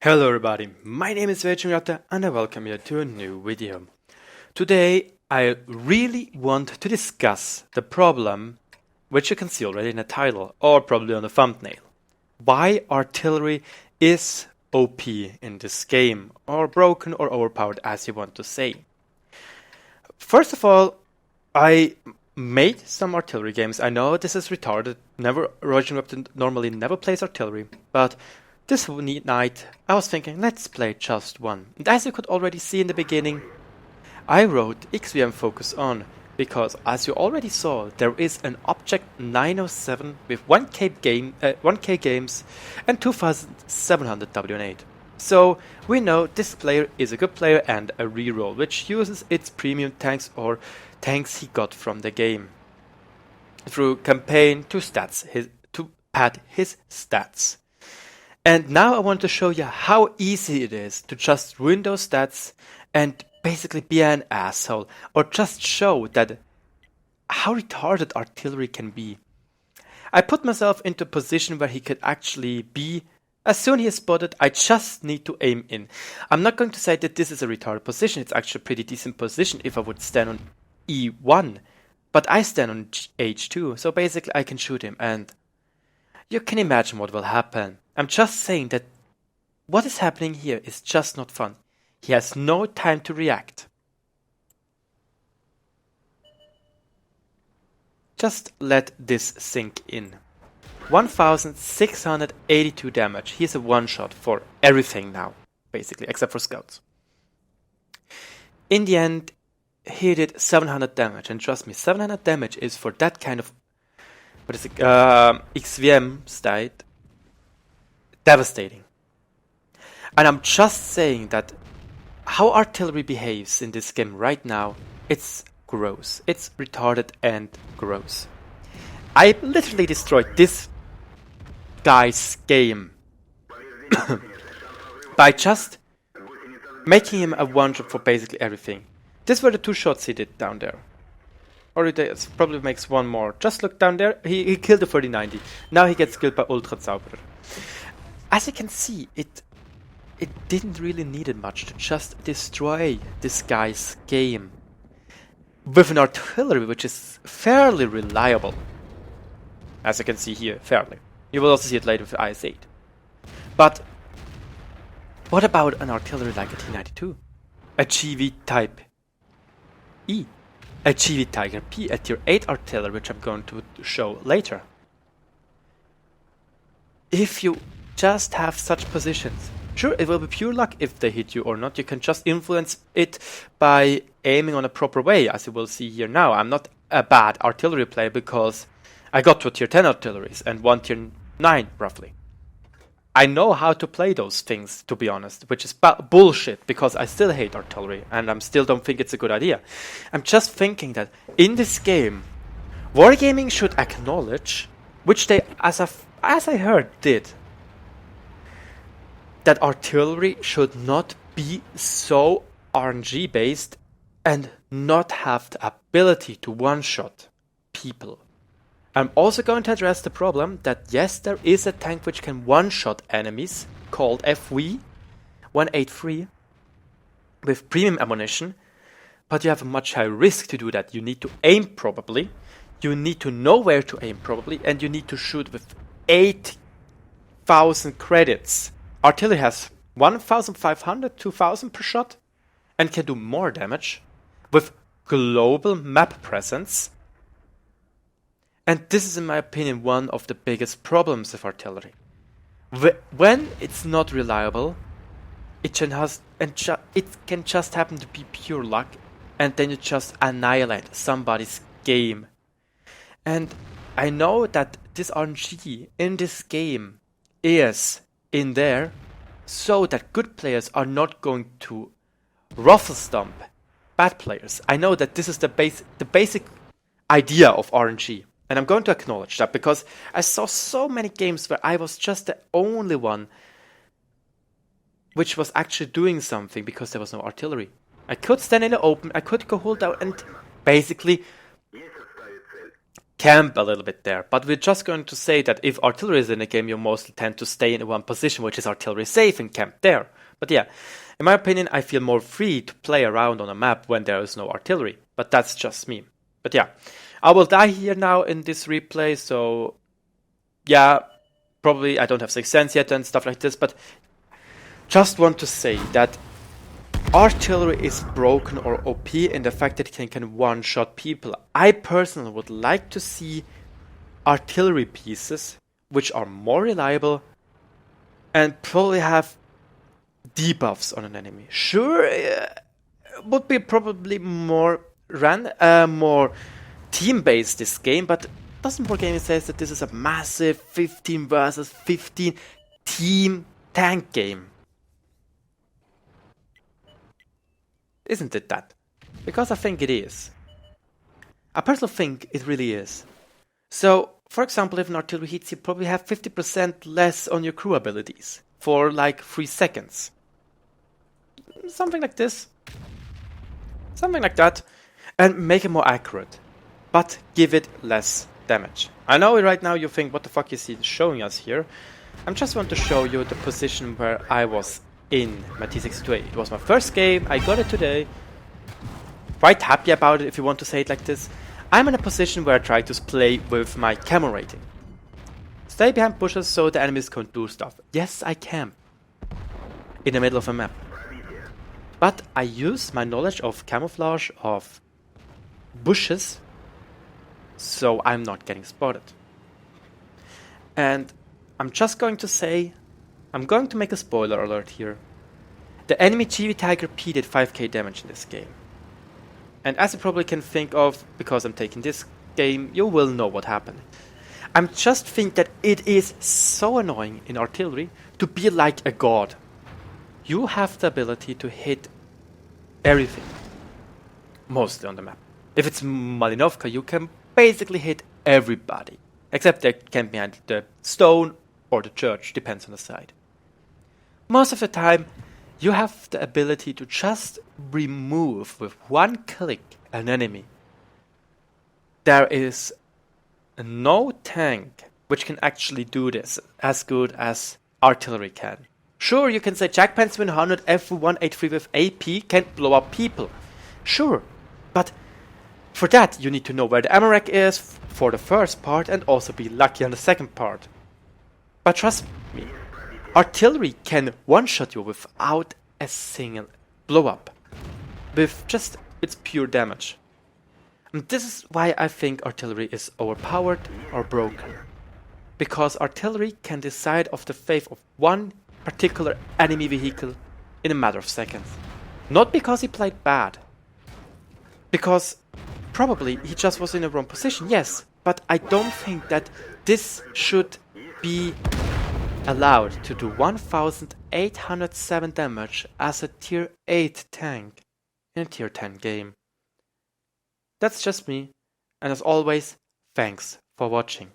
Hello everybody, my name is RagingRaptor and I welcome you to a new video. Today I really want to discuss the problem, which you can see already in the title or probably on the thumbnail. Why artillery is OP in this game, or broken or overpowered as you want to say. First of all, I made some artillery games. I know this is retarded, RagingRaptor normally never plays artillery, but this night I was thinking, let's play just one. And as you could already see in the beginning, I wrote XVM focus on, because as you already saw, there is an object 907 with 1k games and 2700 WN8. So we know this player is a good player and a reroll, which uses its premium tanks or tanks he got from the game through campaign to pad his stats. And now I want to show you how easy it is to just ruin those stats and basically be an asshole, or just show that how retarded artillery can be. I put myself into a position where he could actually be. As soon as he is spotted, I just need to aim in. I'm not going to say that this is a retarded position. It's actually a pretty decent position if I would stand on E1, but I stand on H2, so basically I can shoot him, and you can imagine what will happen. I'm just saying that what is happening here is just not fun. He has no time to react. Just let this sink in. 1682 damage. He's a one-shot for everything now, basically, except for scouts. In the end, he did 700 damage, and trust me, 700 damage is for that kind of XVM state devastating. And I'm just saying that how artillery behaves in this game right now, it's gross. It's retarded and gross. I literally destroyed this guy's game by just making him a one-shot for basically everything. These were the two shots he did down there. Or he probably makes one more. Just look down there, he killed the 3090. Now he gets killed by Ultra Zauberer. As you can see, it didn't really need much to just destroy this guy's game with an artillery which is fairly reliable. As you can see here, fairly. You will also see it later with IS-8. But what about an artillery like a T-92? A GV Type E? A GV Tiger P, a tier 8 artillery, which I'm going to show later. If you just have such positions, sure, it will be pure luck if they hit you or not. You can just influence it by aiming on a proper way, as you will see here now. I'm not a bad artillery player because I got to tier 10 artilleries and one tier 9 roughly. I know how to play those things, to be honest, which is bullshit, because I still hate artillery and I still don't think it's a good idea. I'm just thinking that in this game, Wargaming should acknowledge, which they, as I heard, did, that artillery should not be so RNG based and not have the ability to one-shot people. I'm also going to address the problem that yes, there is a tank which can one-shot enemies called FV 183 with premium ammunition, but you have a much higher risk to do that. You need to aim probably, you need to know where to aim probably, and you need to shoot with 8,000 credits. Artillery has 1,500, 2,000 per shot and can do more damage with global map presence. And this is, in my opinion, one of the biggest problems of artillery. When it's not reliable, it can just happen to be pure luck, and then you just annihilate somebody's game. And I know that this RNG in this game is in there so that good players are not going to ruffle stomp bad players. I know that this is the basic idea of RNG. And I'm going to acknowledge that because I saw so many games where I was just the only one which was actually doing something because there was no artillery. I could stand in the open, I could go hold out and basically camp a little bit there. But we're just going to say that if artillery is in the game, you mostly tend to stay in one position, which is artillery safe, and camp there. But yeah, in my opinion, I feel more free to play around on a map when there is no artillery. But that's just me. But yeah, I will die here now in this replay, so yeah, probably I don't have 6th sense yet and stuff like this, but just want to say that artillery is broken or OP in the fact that it can one-shot people. I personally would like to see artillery pieces which are more reliable and probably have debuffs on an enemy. Sure, would be probably more more team-based this game, but doesn't Wargaming says that this is a massive 15 versus 15 team tank game? Isn't it that? Because I think it is. I personally think it really is. So, for example, if an artillery hits, you probably have 50% less on your crew abilities for like 3 seconds. Something like this. Something like that. And make it more accurate. But give it less damage. I know right now you think, what the fuck is he showing us here? I just want to show you the position where I was in my T62A. It was my first game, I got it today. Quite happy about it, if you want to say it like this. I'm in a position where I try to play with my camo rating. Stay behind bushes so the enemies can't do stuff. Yes, I can. In the middle of a map. But I use my knowledge of camouflage, of bushes, so I'm not getting spotted. And I'm just going to say, I'm going to make a spoiler alert here. The enemy GV Tiger P did 5k damage in this game. And as you probably can think of, because I'm taking this game, you will know what happened. I just think that it is so annoying in artillery to be like a god. You have the ability to hit everything. Mostly on the map. If it's Malinovka, you can basically hit everybody. Except they can be behind the stone or the church, depends on the side. Most of the time, you have the ability to just remove with one click an enemy. There is no tank which can actually do this as good as artillery can. Sure, you can say Jack Pence 100 F183 with AP can't blow up people. Sure, but for that you need to know where the ammo rack is for the first part and also be lucky on the second part. But trust me, artillery can one-shot you without a single blow-up. With just its pure damage. And this is why I think artillery is overpowered or broken. Because artillery can decide of the fate of one particular enemy vehicle in a matter of seconds. Not because he played bad. Because probably he just was in the wrong position, yes. But I don't think that this should be allowed to do 1807 damage as a tier 8 tank in a tier 10 game. That's just me, and as always, thanks for watching.